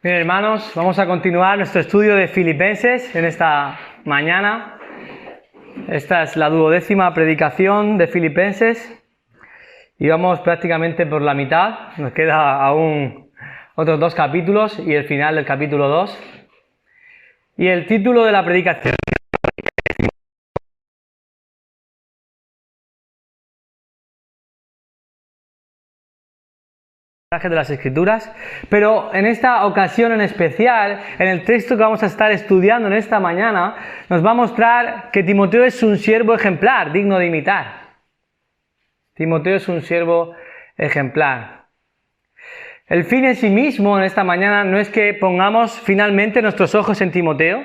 Bien, hermanos, vamos a continuar nuestro estudio de Filipenses en esta mañana. Esta es la 12ª predicación de Filipenses y vamos prácticamente por la mitad. Nos queda aún otros 2 capítulos y el final del capítulo 2. Y el título de la predicación de las Escrituras, pero en esta ocasión en especial, en el texto que vamos a estar estudiando en esta mañana, nos va a mostrar que Timoteo es un siervo ejemplar, digno de imitar. Timoteo es un siervo ejemplar. El fin en sí mismo en esta mañana no es que pongamos finalmente nuestros ojos en Timoteo,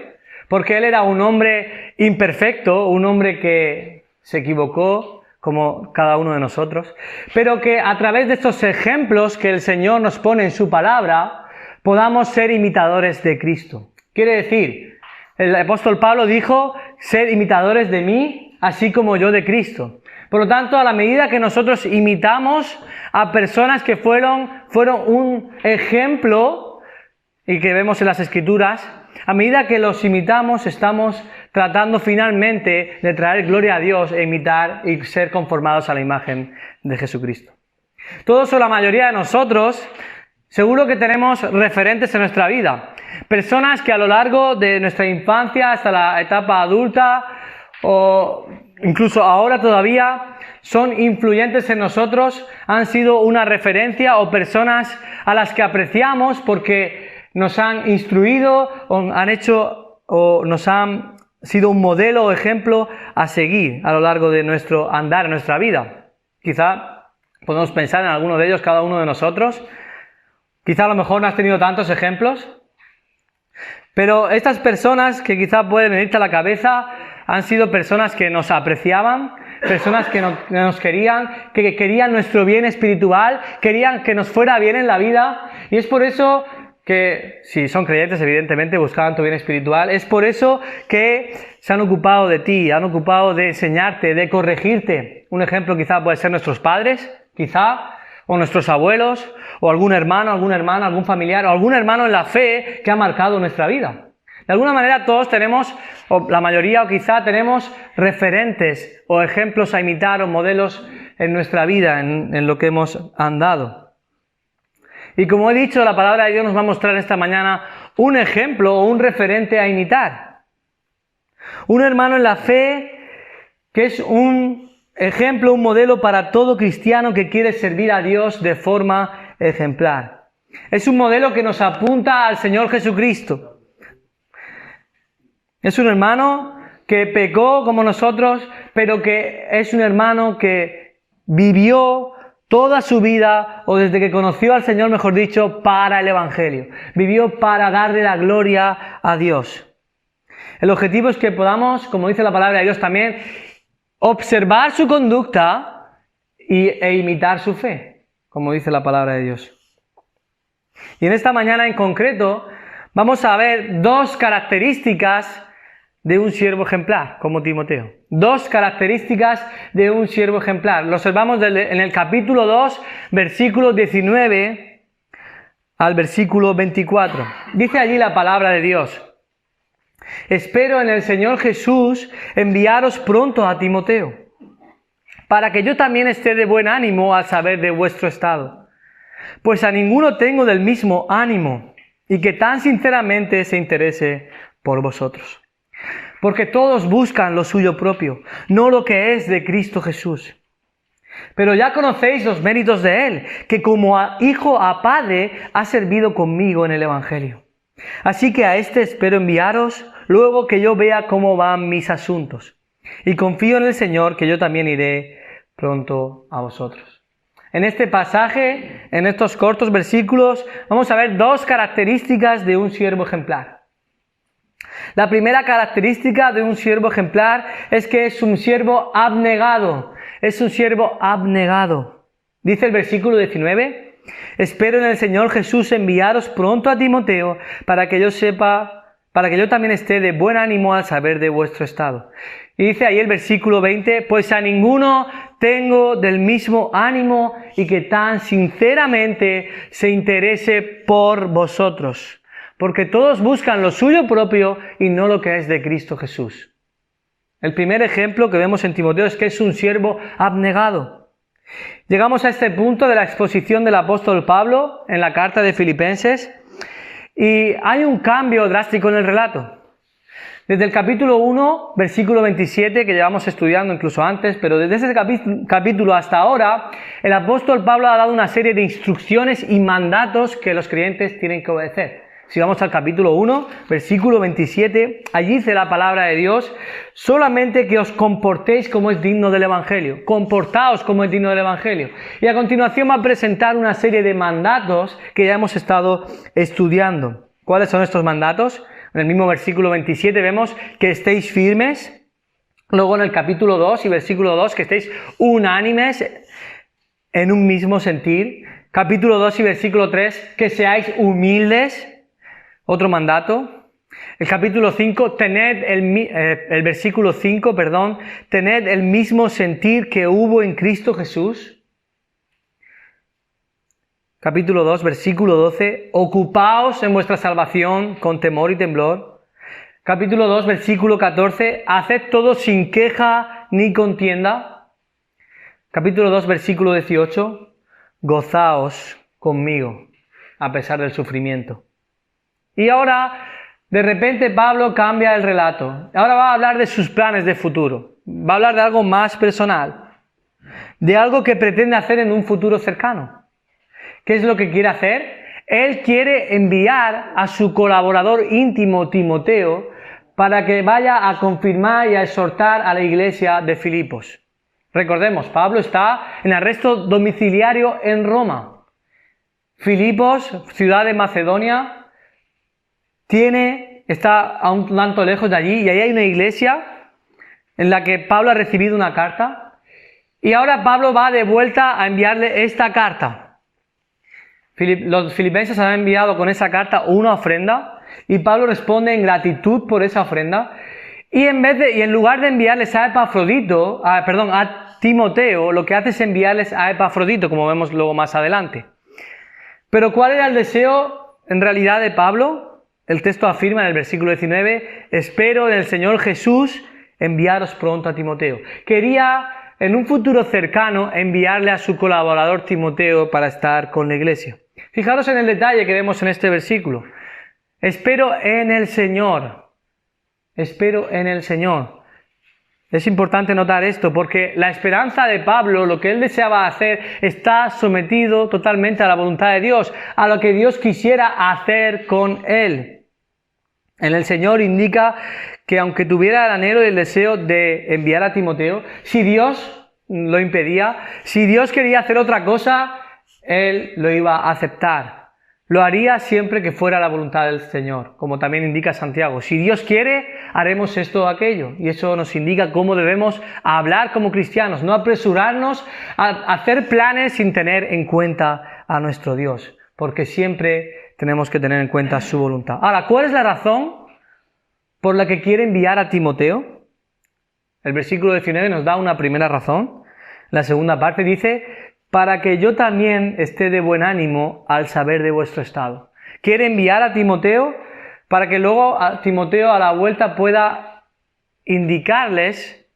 porque él era un hombre imperfecto, un hombre que se equivocó, como cada uno de nosotros, pero que a través de estos ejemplos que el Señor nos pone en su palabra, podamos ser imitadores de Cristo. Quiere decir, el apóstol Pablo dijo, sed imitadores de mí, así como yo de Cristo. Por lo tanto, a la medida que nosotros imitamos a personas que fueron un ejemplo, y que vemos en las Escrituras, a medida que los imitamos, estamos tratando finalmente de traer gloria a Dios e imitar y ser conformados a la imagen de Jesucristo. Todos o la mayoría de nosotros, seguro que tenemos referentes en nuestra vida. Personas que a lo largo de nuestra infancia hasta la etapa adulta o incluso ahora todavía son influyentes en nosotros, han sido una referencia o personas a las que apreciamos porque nos han instruido o han hecho o nos han sido un modelo o ejemplo a seguir a lo largo de nuestro andar, en nuestra vida. Quizá podemos pensar en alguno de ellos, cada uno de nosotros. Quizá a lo mejor no has tenido tantos ejemplos. Pero estas personas que quizá pueden venirte a la cabeza han sido personas que nos apreciaban, personas que nos querían, que querían nuestro bien espiritual, querían que nos fuera bien en la vida. Y es por eso que, si son creyentes, evidentemente buscaban tu bien espiritual. Es por eso que se han ocupado de ti, han ocupado de enseñarte, de corregirte. Un ejemplo quizá puede ser nuestros padres, quizá, o nuestros abuelos, o algún hermano, alguna hermana, algún familiar, o algún hermano en la fe que ha marcado nuestra vida. De alguna manera todos tenemos, o la mayoría o quizá tenemos referentes o ejemplos a imitar o modelos en nuestra vida, en lo que hemos andado. Y como he dicho, la palabra de Dios nos va a mostrar esta mañana un ejemplo o un referente a imitar. Un hermano en la fe que es un ejemplo, un modelo para todo cristiano que quiere servir a Dios de forma ejemplar. Es un modelo que nos apunta al Señor Jesucristo. Es un hermano que pecó como nosotros, pero que es un hermano que vivió toda su vida, o desde que conoció al Señor, mejor dicho, para el Evangelio. Vivió para darle la gloria a Dios. El objetivo es que podamos, como dice la palabra de Dios también, observar su conducta e imitar su fe, como dice la palabra de Dios. Y en esta mañana en concreto, vamos a ver 2 características de un siervo ejemplar, como Timoteo. 2 características de un siervo ejemplar. Lo observamos en el capítulo 2, versículo 19 al versículo 24. Dice allí la palabra de Dios: espero en el Señor Jesús enviaros pronto a Timoteo, para que yo también esté de buen ánimo al saber de vuestro estado. Pues a ninguno tengo del mismo ánimo, y que tan sinceramente se interese por vosotros. Porque todos buscan lo suyo propio, no lo que es de Cristo Jesús. Pero ya conocéis los méritos de Él, que como hijo a padre ha servido conmigo en el Evangelio. Así que a este espero enviaros, luego que yo vea cómo van mis asuntos. Y confío en el Señor, que yo también iré pronto a vosotros. En este pasaje, en estos cortos versículos, vamos a ver 2 características de un siervo ejemplar. La primera característica de un siervo ejemplar es que es un siervo abnegado. Es un siervo abnegado. Dice el versículo 19: espero en el Señor Jesús enviaros pronto a Timoteo para que yo también esté de buen ánimo al saber de vuestro estado. Y dice ahí el versículo 20: pues a ninguno tengo del mismo ánimo y que tan sinceramente se interese por vosotros. porque todos buscan lo suyo propio y no lo que es de Cristo Jesús. El primer ejemplo que vemos en Timoteo es que es un siervo abnegado. Llegamos a este punto de la exposición del apóstol Pablo en la carta de Filipenses y hay un cambio drástico en el relato. Desde el capítulo 1, versículo 27, que llevamos estudiando incluso antes, pero desde ese capítulo hasta ahora, el apóstol Pablo ha dado una serie de instrucciones y mandatos que los creyentes tienen que obedecer. Si vamos al capítulo 1, versículo 27, allí dice la palabra de Dios: solamente que os comportéis como es digno del Evangelio. Comportaos como es digno del Evangelio. Y a continuación va a presentar una serie de mandatos que ya hemos estado estudiando. ¿Cuáles son estos mandatos? En el mismo versículo 27 vemos que estéis firmes. Luego en el capítulo 2 y versículo 2 que estéis unánimes en un mismo sentir. Capítulo 2 y versículo 3 que seáis humildes. Otro mandato. El capítulo 5, el versículo 5, tened el mismo sentir que hubo en Cristo Jesús. Capítulo 2, versículo 12, ocupaos en vuestra salvación con temor y temblor. Capítulo 2, versículo 14, haced todo sin queja ni contienda. Capítulo 2, versículo 18, gozaos conmigo a pesar del sufrimiento. Y ahora, de repente, Pablo cambia el relato. Ahora va a hablar de sus planes de futuro. Va a hablar de algo más personal. De algo que pretende hacer en un futuro cercano. ¿Qué es lo que quiere hacer? Él quiere enviar a su colaborador íntimo, Timoteo, para que vaya a confirmar y a exhortar a la iglesia de Filipos. Recordemos, Pablo está en arresto domiciliario en Roma. Filipos, ciudad de Macedonia, está a un tanto lejos de allí, y ahí hay una iglesia en la que Pablo ha recibido una carta, y ahora Pablo va de vuelta a enviarle esta carta. Los filipenses han enviado con esa carta una ofrenda, y Pablo responde en gratitud por esa ofrenda, y en lugar de enviarles a Timoteo, lo que hace es enviarles a Epafrodito, como vemos luego más adelante. Pero ¿cuál era el deseo en realidad de Pablo? El texto afirma en el versículo 19, espero en el Señor Jesús enviaros pronto a Timoteo. Quería en un futuro cercano enviarle a su colaborador Timoteo para estar con la iglesia. Fijaros en el detalle que vemos en este versículo. Espero en el Señor. Espero en el Señor. Es importante notar esto porque la esperanza de Pablo, lo que él deseaba hacer, está sometido totalmente a la voluntad de Dios, a lo que Dios quisiera hacer con él. En el Señor indica que aunque tuviera el anhelo y el deseo de enviar a Timoteo, si Dios lo impedía, si Dios quería hacer otra cosa, él lo iba a aceptar. Lo haría siempre que fuera la voluntad del Señor, como también indica Santiago. Si Dios quiere, haremos esto o aquello. Y eso nos indica cómo debemos hablar como cristianos, no apresurarnos a hacer planes sin tener en cuenta a nuestro Dios, porque siempre tenemos que tener en cuenta su voluntad. Ahora, ¿cuál es la razón por la que quiere enviar a Timoteo? El versículo 19 nos da una primera razón. La segunda parte dice, para que yo también esté de buen ánimo al saber de vuestro estado. Quiere enviar a Timoteo para que luego Timoteo a la vuelta pueda indicarles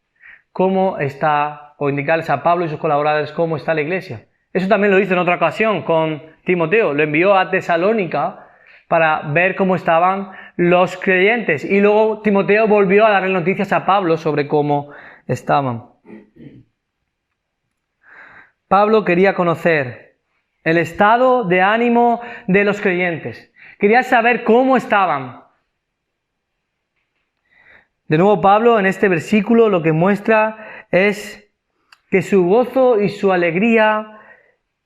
cómo está, o indicarles a Pablo y sus colaboradores cómo está la iglesia. Eso también lo hizo en otra ocasión con Timoteo. Lo envió a Tesalónica para ver cómo estaban los creyentes. Y luego Timoteo volvió a darle noticias a Pablo sobre cómo estaban. Pablo quería conocer el estado de ánimo de los creyentes. Quería saber cómo estaban. De nuevo, Pablo en este versículo lo que muestra es que su gozo y su alegría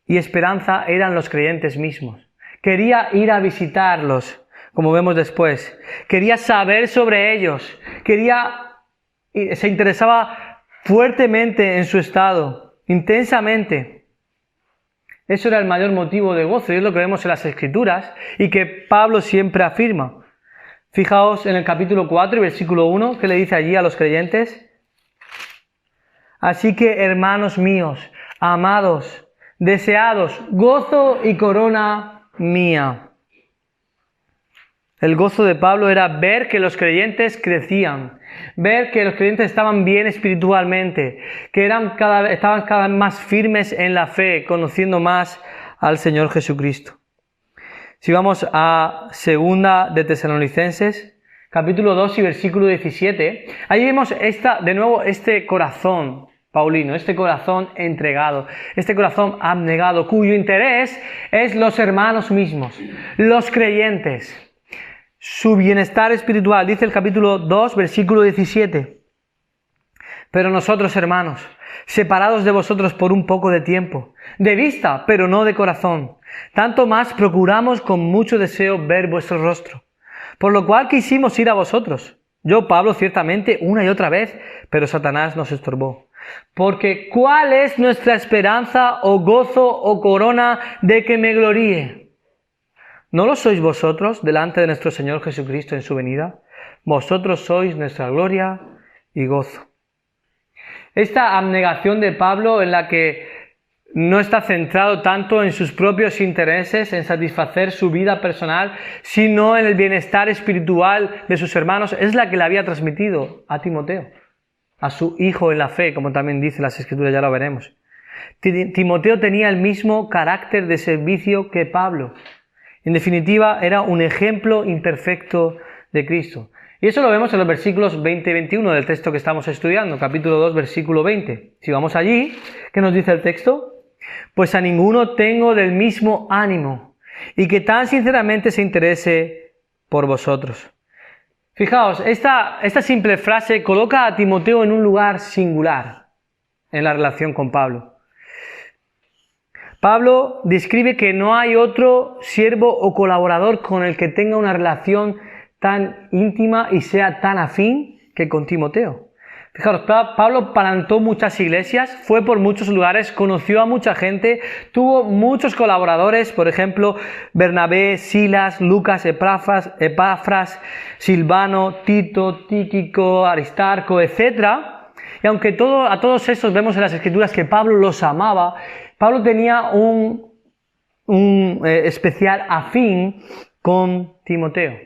y esperanza eran los creyentes mismos. Quería ir a visitarlos, como vemos después. Quería saber sobre ellos. Se interesaba fuertemente en su estado. Intensamente. Eso era el mayor motivo de gozo y es lo que vemos en las Escrituras y que Pablo siempre afirma. Fijaos en el capítulo 4 y versículo 1 que le dice allí a los creyentes. Así que, hermanos míos, amados, deseados, gozo y corona mía. El gozo de Pablo era ver que los creyentes crecían, ver que los creyentes estaban bien espiritualmente, que estaban cada vez más firmes en la fe, conociendo más al Señor Jesucristo. Si vamos a 2 de Tesalonicenses, capítulo 2 y versículo 17, ahí vemos de nuevo este corazón paulino, este corazón entregado, este corazón abnegado, cuyo interés es los hermanos mismos, los creyentes, su bienestar espiritual. Dice el capítulo 2, versículo 17. Pero nosotros, hermanos, separados de vosotros por un poco de tiempo, de vista, pero no de corazón, tanto más procuramos con mucho deseo ver vuestro rostro, por lo cual quisimos ir a vosotros. Yo, Pablo, ciertamente, una y otra vez, pero Satanás nos estorbó. Porque ¿cuál es nuestra esperanza o gozo o corona de que me gloríe? ¿No lo sois vosotros delante de nuestro Señor Jesucristo en su venida? Vosotros sois nuestra gloria y gozo. Esta abnegación de Pablo, en la que no está centrado tanto en sus propios intereses, en satisfacer su vida personal, sino en el bienestar espiritual de sus hermanos, es la que le había transmitido a Timoteo, a su hijo en la fe, como también dice las Escrituras, ya lo veremos. Timoteo tenía el mismo carácter de servicio que Pablo. En definitiva, era un ejemplo imperfecto de Cristo. Y eso lo vemos en los versículos 20 y 21 del texto que estamos estudiando, capítulo 2, versículo 20. Si vamos allí, ¿qué nos dice el texto? Pues a ninguno tengo del mismo ánimo, y que tan sinceramente se interese por vosotros. Fijaos, esta simple frase coloca a Timoteo en un lugar singular en la relación con Pablo. Pablo describe que no hay otro siervo o colaborador con el que tenga una relación tan íntima y sea tan afín que con Timoteo. Fijaros, Pablo plantó muchas iglesias, fue por muchos lugares, conoció a mucha gente, tuvo muchos colaboradores, por ejemplo, Bernabé, Silas, Lucas, Epafras, Silvano, Tito, Tíquico, Aristarco, etc. Y aunque a todos estos vemos en las Escrituras que Pablo los amaba, Pablo tenía un especial afín con Timoteo.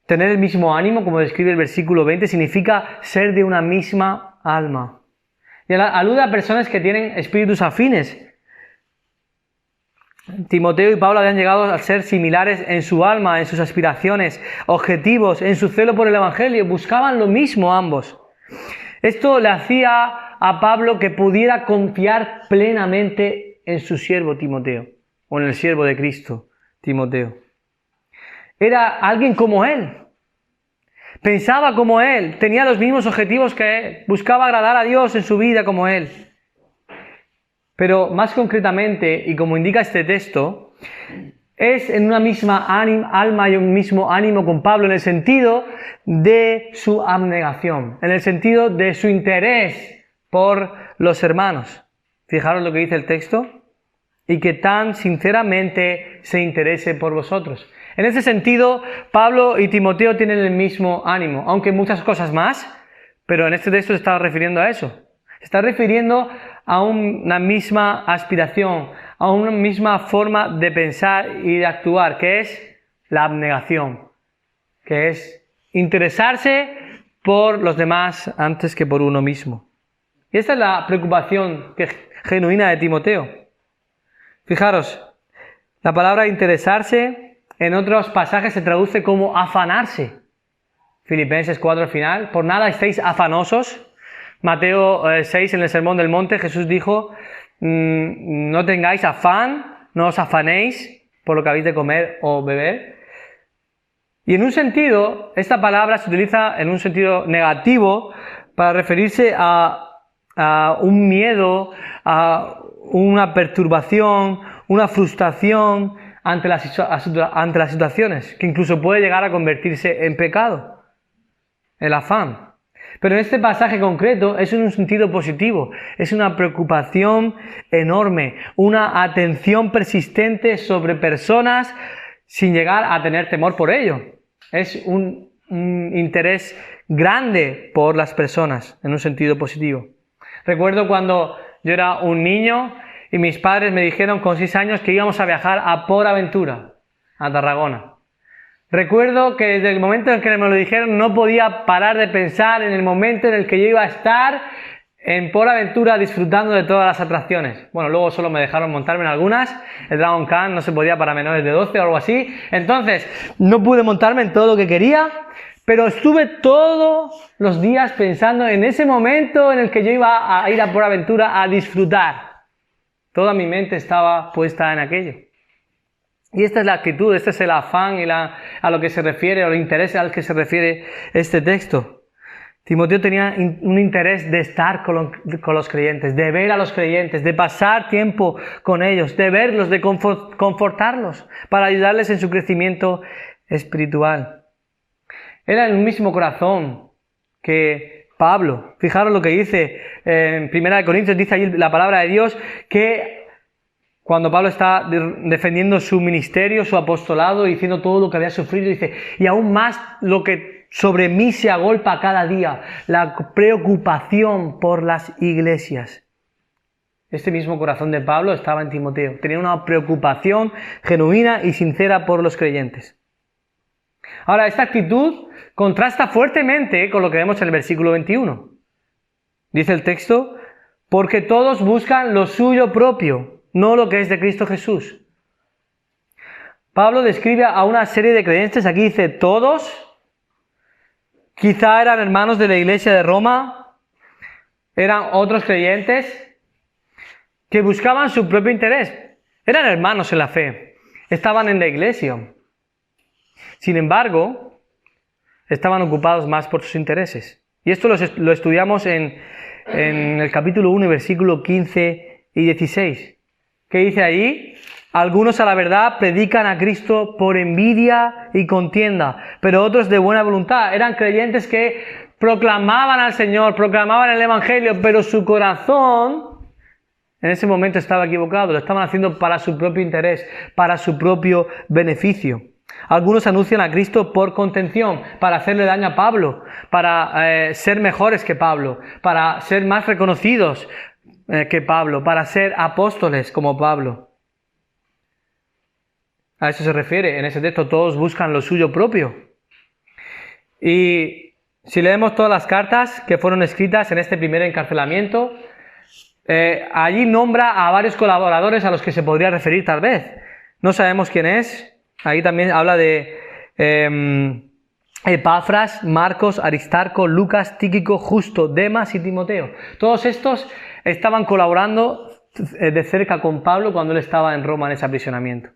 Tener el mismo ánimo, como describe el versículo 20, significa ser de una misma alma. Y alude a personas que tienen espíritus afines. Timoteo y Pablo habían llegado a ser similares en su alma, en sus aspiraciones, objetivos, en su celo por el Evangelio. Buscaban lo mismo ambos. Esto le hacía a Pablo que pudiera confiar plenamente en su siervo Timoteo, o en el siervo de Cristo, Timoteo. Era alguien como él, pensaba como él, tenía los mismos objetivos que él, buscaba agradar a Dios en su vida como él. Pero más concretamente, y como indica este texto, es en una misma alma y un mismo ánimo con Pablo en el sentido de su abnegación, en el sentido de su interés por los hermanos. Fijaros lo que dice el texto, y que tan sinceramente se interese por vosotros. En ese sentido, Pablo y Timoteo tienen el mismo ánimo, aunque muchas cosas más, pero en este texto se está refiriendo a eso. Se está refiriendo a una misma aspiración, a una misma forma de pensar y de actuar, que es la abnegación, que es interesarse por los demás antes que por uno mismo. Y esta es la preocupación genuina de Timoteo. Fijaros, la palabra interesarse en otros pasajes se traduce como afanarse. Filipenses 4 al final, por nada estéis afanosos. Mateo 6 en el Sermón del Monte, Jesús dijo, no tengáis afán, no os afanéis por lo que habéis de comer o beber. Y en un sentido, esta palabra se utiliza en un sentido negativo para referirse a un miedo, a una perturbación, una frustración ante las situaciones, que incluso puede llegar a convertirse en pecado, el afán. Pero en este pasaje concreto es en un sentido positivo, es una preocupación enorme, una atención persistente sobre personas sin llegar a tener temor por ello. Es un interés grande por las personas, en un sentido positivo. Recuerdo cuando yo era un niño y mis padres me dijeron con 6 años que íbamos a viajar a Por Aventura. a Tarragona. Recuerdo que desde el momento en que me lo dijeron no podía parar de pensar en el momento en el que yo iba a estar en Port Aventura disfrutando de todas las atracciones. Bueno, luego solo me dejaron montarme en algunas. El Dragon Khan no se podía para menores de 12 o algo así. Entonces, no pude montarme en todo lo que quería, pero estuve todos los días pensando en ese momento en el que yo iba a ir a Port Aventura a disfrutar. Toda mi mente estaba puesta en aquello. Y esta es la actitud, este es el afán y a lo que se refiere, o el interés al que se refiere este texto. Timoteo tenía un interés de estar con los creyentes, de ver a los creyentes, de pasar tiempo con ellos, de verlos, de confortarlos, para ayudarles en su crecimiento espiritual. Era el mismo corazón que Pablo. Fijaros lo que dice en 1 Corintios, dice allí la palabra de Dios, que cuando Pablo está defendiendo su ministerio, su apostolado, diciendo todo lo que había sufrido, dice, y aún más lo que sobre mí se agolpa cada día, la preocupación por las iglesias. Este mismo corazón de Pablo estaba en Timoteo. Tenía una preocupación genuina y sincera por los creyentes. Ahora, esta actitud contrasta fuertemente con lo que vemos en el versículo 21. Dice el texto, porque todos buscan lo suyo propio, no lo que es de Cristo Jesús. Pablo describe a una serie de creyentes, aquí dice todos, quizá eran hermanos de la iglesia de Roma, eran otros creyentes que buscaban su propio interés, eran hermanos en la fe, estaban en la iglesia. Sin embargo, estaban ocupados más por sus intereses. Y esto lo estudiamos en el capítulo 1, versículo 15 y 16. ¿Qué dice ahí? Algunos a la verdad predican a Cristo por envidia y contienda, pero otros de buena voluntad. Eran creyentes que proclamaban al Señor, proclamaban el Evangelio, pero su corazón en ese momento estaba equivocado. Lo estaban haciendo para su propio interés, para su propio beneficio. Algunos anuncian a Cristo por contención, para hacerle daño a Pablo, para ser mejores que Pablo, para ser más reconocidos que Pablo, para ser apóstoles como Pablo. A eso se refiere en ese texto, todos buscan lo suyo propio. Y si leemos todas las cartas que fueron escritas en este primer encarcelamiento, allí nombra a varios colaboradores a los que se podría referir tal vez. No sabemos quién es. Ahí también habla de Epafras, Marcos, Aristarco, Lucas, Tíquico, Justo, Demas y Timoteo. Todos estos estaban colaborando de cerca con Pablo cuando él estaba en Roma en ese aprisionamiento.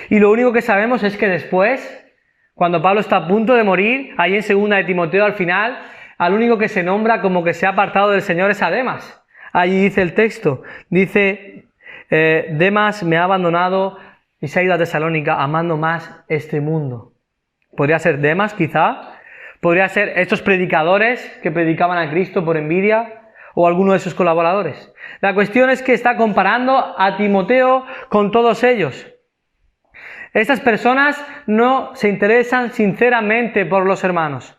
Y lo único que sabemos es que después, cuando Pablo está a punto de morir, ahí en 2 de Timoteo al final, al único que se nombra como que se ha apartado del Señor es a Demas. Allí dice el texto, dice, Demas me ha abandonado y se ha ido a Tesalónica amando más este mundo. Podría ser Demas quizá, podría ser estos predicadores que predicaban a Cristo por envidia, o alguno de sus colaboradores. La cuestión es que está comparando a Timoteo con todos ellos. Estas personas no se interesan sinceramente por los hermanos.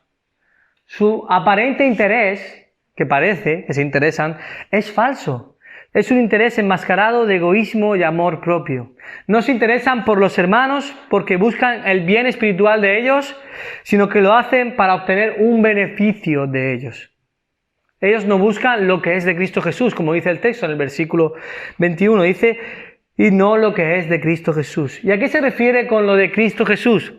Su aparente interés, que parece que se interesan, es falso. Es un interés enmascarado de egoísmo y amor propio. No se interesan por los hermanos porque buscan el bien espiritual de ellos, sino que lo hacen para obtener un beneficio de ellos. Ellos no buscan lo que es de Cristo Jesús, como dice el texto en el versículo 21, dice, y no lo que es de Cristo Jesús. ¿Y a qué se refiere con lo de Cristo Jesús?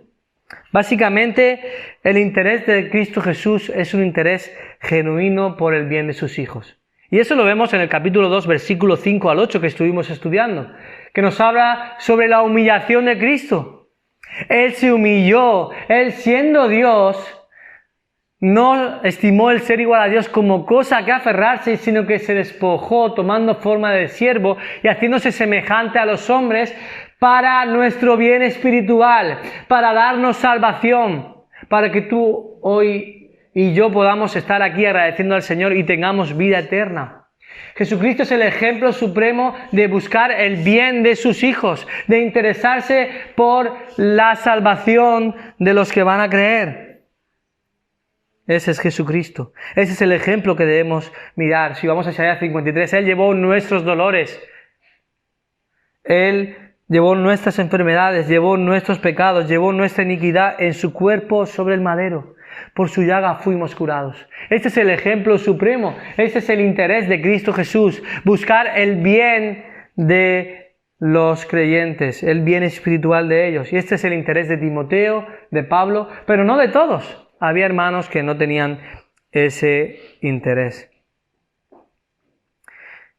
Básicamente, el interés de Cristo Jesús es un interés genuino por el bien de sus hijos. Y eso lo vemos en el capítulo 2, versículo 5 al 8 que estuvimos estudiando, que nos habla sobre la humillación de Cristo. Él se humilló, Él siendo Dios, no estimó el ser igual a Dios como cosa que aferrarse, sino que se despojó tomando forma de siervo y haciéndose semejante a los hombres para nuestro bien espiritual, para darnos salvación, para que tú hoy y yo podamos estar aquí agradeciendo al Señor y tengamos vida eterna. Jesucristo es el ejemplo supremo de buscar el bien de sus hijos, de interesarse por la salvación de los que van a creer. Ese es Jesucristo. Ese es el ejemplo que debemos mirar. Si vamos a Isaías 53, Él llevó nuestros dolores. Él Llevó nuestras enfermedades, llevó nuestros pecados, llevó nuestra iniquidad en su cuerpo sobre el madero. Por su llaga fuimos curados. Este es el ejemplo supremo. Este es el interés de Cristo Jesús. Buscar el bien de los creyentes, el bien espiritual de ellos. Y este es el interés de Timoteo, de Pablo, pero no de todos. Había hermanos que no tenían ese interés.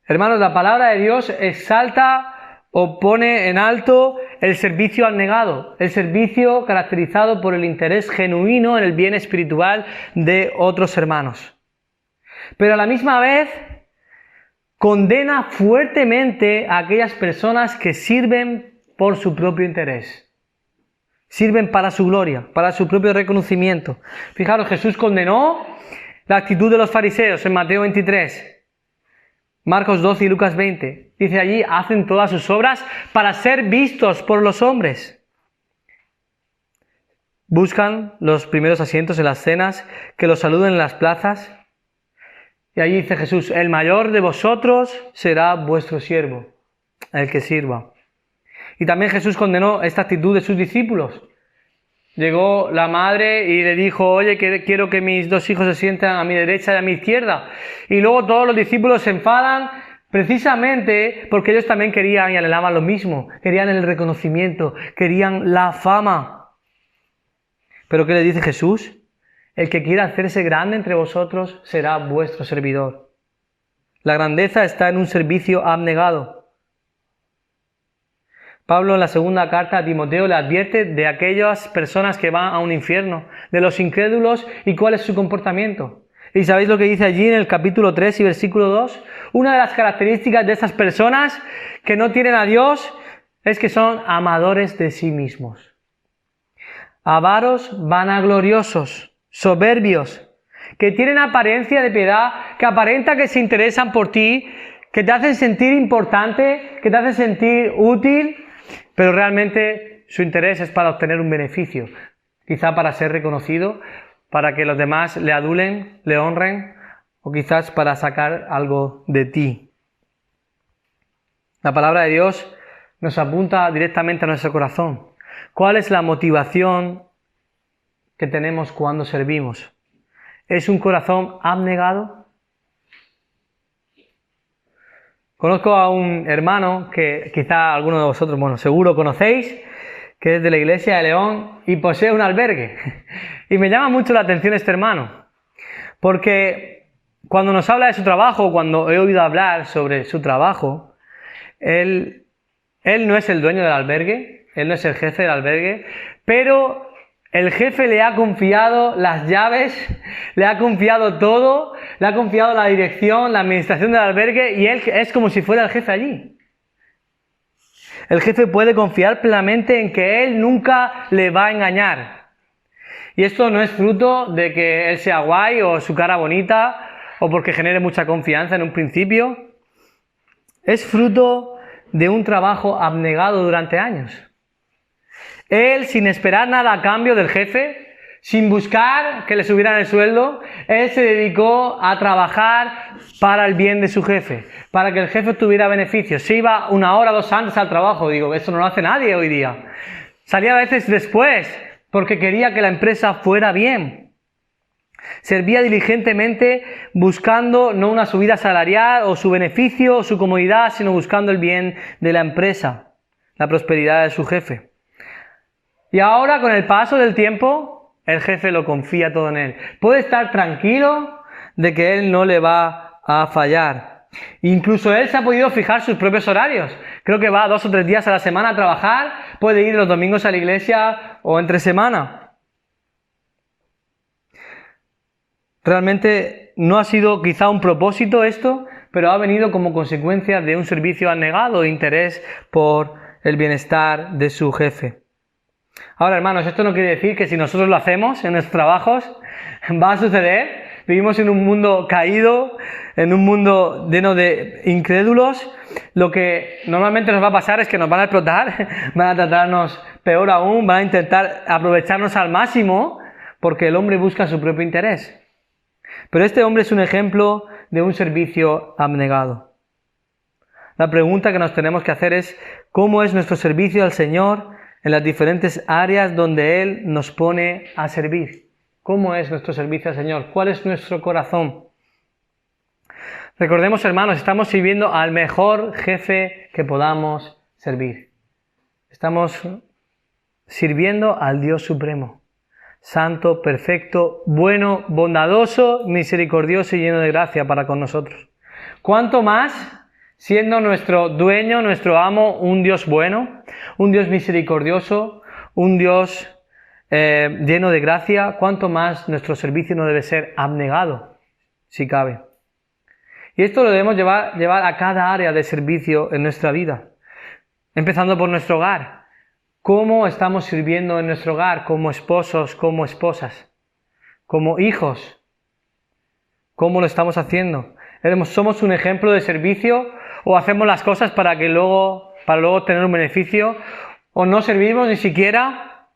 Hermanos, la palabra de Dios exalta o pone en alto el servicio abnegado, el servicio caracterizado por el interés genuino en el bien espiritual de otros hermanos. Pero a la misma vez condena fuertemente a aquellas personas que sirven por su propio interés. Sirven para su gloria, para su propio reconocimiento. Fijaros, Jesús condenó la actitud de los fariseos en Mateo 23. Marcos 12 y Lucas 20. Dice allí, hacen todas sus obras para ser vistos por los hombres. Buscan los primeros asientos en las cenas, que los saluden en las plazas. Y allí dice Jesús, el mayor de vosotros será vuestro siervo, el que sirva. Y también Jesús condenó esta actitud de sus discípulos. Llegó la madre y le dijo, oye, quiero que mis 2 hijos se sientan a mi derecha y a mi izquierda. Y luego todos los discípulos se enfadan precisamente porque ellos también querían y anhelaban lo mismo. Querían el reconocimiento, querían la fama. ¿Pero qué le dice Jesús? El que quiera hacerse grande entre vosotros será vuestro servidor. La grandeza está en un servicio abnegado. Pablo en la segunda carta a Timoteo le advierte de aquellas personas que van a un infierno, de los incrédulos y cuál es su comportamiento. ¿Y sabéis lo que dice allí en el capítulo 3 y versículo 2? Una de las características de estas personas que no tienen a Dios es que son amadores de sí mismos. Avaros, vanagloriosos, soberbios, que tienen apariencia de piedad, que aparenta que se interesan por ti, que te hacen sentir importante, que te hacen sentir útil, pero realmente su interés es para obtener un beneficio, quizá para ser reconocido, para que los demás le adulen, le honren, o quizás para sacar algo de ti. La palabra de Dios nos apunta directamente a nuestro corazón. ¿Cuál es la motivación que tenemos cuando servimos? ¿Es un corazón abnegado? Conozco a un hermano que quizá alguno de vosotros, bueno, seguro conocéis, que es de la iglesia de León y posee un albergue. Y me llama mucho la atención este hermano, porque cuando nos habla de su trabajo, cuando he oído hablar sobre su trabajo, él no es el dueño del albergue, él no es el jefe del albergue, pero el jefe le ha confiado las llaves, le ha confiado todo, le ha confiado la dirección, la administración del albergue y él es como si fuera el jefe allí. El jefe puede confiar plenamente en que él nunca le va a engañar. Y esto no es fruto de que él sea guay o su cara bonita o porque genere mucha confianza en un principio. Es fruto de un trabajo abnegado durante años. Él, sin esperar nada a cambio del jefe, sin buscar que le subieran el sueldo, él se dedicó a trabajar para el bien de su jefe, para que el jefe tuviera beneficios. Se iba 1 hora, 2 antes al trabajo, digo, eso no lo hace nadie hoy día. Salía a veces después, porque quería que la empresa fuera bien. Servía diligentemente buscando no una subida salarial o su beneficio o su comodidad, sino buscando el bien de la empresa, la prosperidad de su jefe. Y ahora, con el paso del tiempo, el jefe lo confía todo en él. Puede estar tranquilo de que él no le va a fallar. Incluso él se ha podido fijar sus propios horarios. Creo que va 2 o 3 días a la semana a trabajar, puede ir los domingos a la iglesia o entre semana. Realmente no ha sido quizá un propósito esto, pero ha venido como consecuencia de un servicio abnegado, interés por el bienestar de su jefe. Ahora, hermanos, esto no quiere decir que si nosotros lo hacemos en nuestros trabajos, va a suceder. Vivimos en un mundo caído, en un mundo lleno de incrédulos. Lo que normalmente nos va a pasar es que nos van a explotar, van a tratarnos peor aún, van a intentar aprovecharnos al máximo, porque el hombre busca su propio interés. Pero este hombre es un ejemplo de un servicio abnegado. La pregunta que nos tenemos que hacer es, cómo es nuestro servicio al Señor en las diferentes áreas donde Él nos pone a servir. ¿Cómo es nuestro servicio al Señor? ¿Cuál es nuestro corazón? Recordemos, hermanos, estamos sirviendo al mejor jefe que podamos servir. Estamos sirviendo al Dios Supremo, santo, perfecto, bueno, bondadoso, misericordioso y lleno de gracia para con nosotros. ¿Cuánto más siendo nuestro dueño, nuestro amo, un Dios bueno, un Dios misericordioso, un Dios lleno de gracia? ¿Cuánto más nuestro servicio no debe ser abnegado, si cabe? Y esto lo debemos llevar a cada área de servicio en nuestra vida, empezando por nuestro hogar. ¿Cómo estamos sirviendo en nuestro hogar como esposos, como esposas, como hijos? ¿Cómo lo estamos haciendo? ¿Somos un ejemplo de servicio o hacemos las cosas para luego tener un beneficio? ¿O no servimos ni siquiera?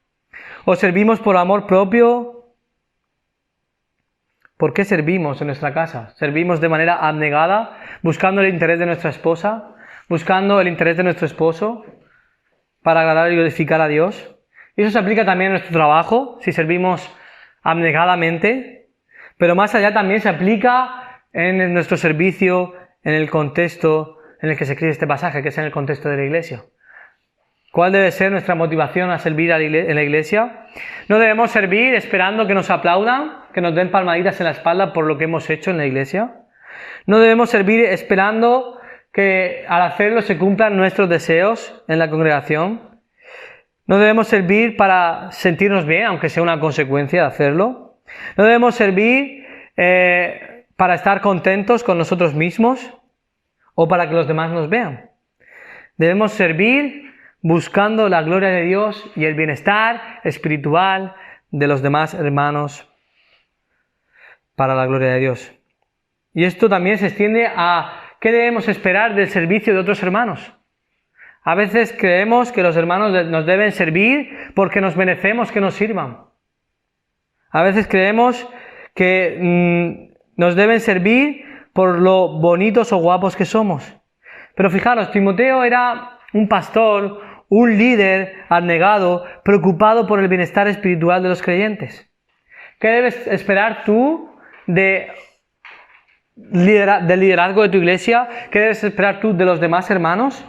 ¿O servimos por amor propio? ¿Por qué servimos en nuestra casa? ¿Servimos de manera abnegada, buscando el interés de nuestra esposa, buscando el interés de nuestro esposo, para agradar y glorificar a Dios? Y eso se aplica también a nuestro trabajo, si servimos abnegadamente, pero más allá también se aplica en nuestro servicio, en el contexto en el que se escribe este pasaje, que es en el contexto de la iglesia. ¿Cuál debe ser nuestra motivación a servir en la iglesia? No debemos servir esperando que nos aplaudan, que nos den palmaditas en la espalda por lo que hemos hecho en la iglesia. No debemos servir esperando que al hacerlo se cumplan nuestros deseos en la congregación. No debemos servir para sentirnos bien, aunque sea una consecuencia de hacerlo. No debemos servir para estar contentos con nosotros mismos o para que los demás nos vean. Debemos servir buscando la gloria de Dios y el bienestar espiritual de los demás hermanos para la gloria de Dios. Y esto también se extiende a qué debemos esperar del servicio de otros hermanos. A veces creemos que los hermanos nos deben servir porque nos merecemos que nos sirvan. A veces creemos que nos deben servir por lo bonitos o guapos que somos. Pero fijaros, Timoteo era un pastor, un líder abnegado, preocupado por el bienestar espiritual de los creyentes. ¿Qué debes esperar tú del liderazgo de tu iglesia? ¿Qué debes esperar tú de los demás hermanos?